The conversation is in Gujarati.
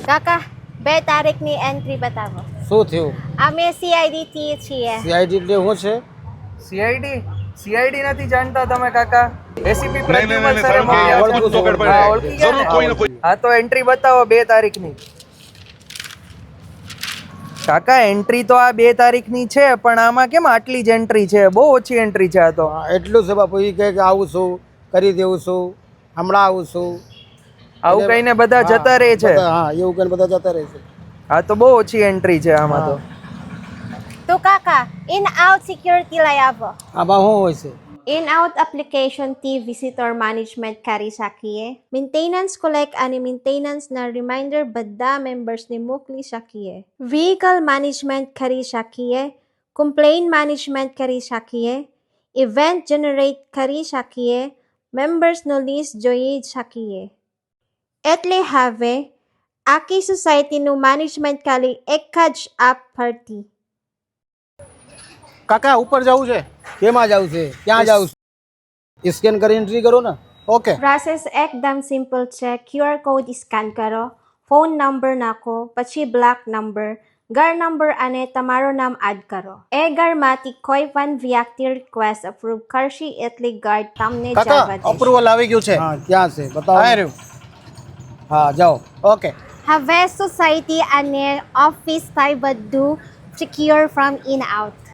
કાકા 2 તારીખની એન્ટ્રી બતાવો. શું થયું? અમે CID થી છીએ. સીઆઈડી એટલે શું છે? સીઆઈડી નથી જાણતા તમે કાકા? એસીપી પ્રદ્યુમન સરે હા, ઓળખું છું. ઓળખી ગયા ને? હા તો એન્ટ્રી બતાવો 2 તારીખની. કાકા એન્ટ્રી તો આ 2 તારીખની છે, પણ આમાં કેમ આટલી જ એન્ટ્રી છે? બહુ ઓછી એન્ટ્રી છે આ તો. હા, એટલું છે બાપુ. એ કહે કે આવું છું, કરી દેવું છું, હમણાં આવું છું. આવું કહીને બધા હા, જતા રહે છે. હા, એવું કહીને બધા જતા રહે છે. હા તો બહુ ઓછી એન્ટ્રી છે આમાં તો. તો કાકા ઇન આઉટ સિક્યુરિટી લઈ આવો. આમાં શું હોય છે? ઇન આઉટ એપ્લિકેશનથી વિઝિટર મેનેજમેન્ટ કરી શકીએ. મેન્ટેનન્સ કોલેક્ટ અને મેન્ટેનન્સના રિમાઇન્ડર બધા મેમ્બર્સને મોકલી શકીએ. વ્હીકલ મેનેજમેન્ટ કરી શકીએ. કમ્પ્લેઇન મેનેજમેન્ટ કરી શકીએ. ઇવેન્ટ જનરેટ કરી શકીએ. મેમ્બર્સનો લિસ્ટ જોઈ શકીએ. એટલે હવે આખી સોસાયટીનું મેનેજમેન્ટ ખાલી એક જ એપ પરથી. કાકા ઉપર જવું છે? કેમાં જવું છે? ક્યાં જવું છે? સ્કેન કરી એન્ટ્રી કરો ને. ઓકે. પ્રોસેસ એકદમ સિમ્પલ છે. QR કોડ સ્કેન કરો, ફોન નંબર નાખો, પછી બ્લોક નંબર, ઘર નંબર અને તમારું નામ એડ કરો. એ ઘરમાંથી કોઈ પણ વ્યક્તિ રિક્વેસ્ટ અપ્રૂવ કરશે એટલે ઘર તમને કાકા જવા દેશે. અપ્રુવલ આવી ગયું છે. હા, ક્યાં છે? બતાવો. આ રહ્યું. હા, જાઓ. ઓકે. હવે સોસાયટી અને ઓફિસ થાય બધું સિક્યોર ફ્રોમ ઇન આઉટ.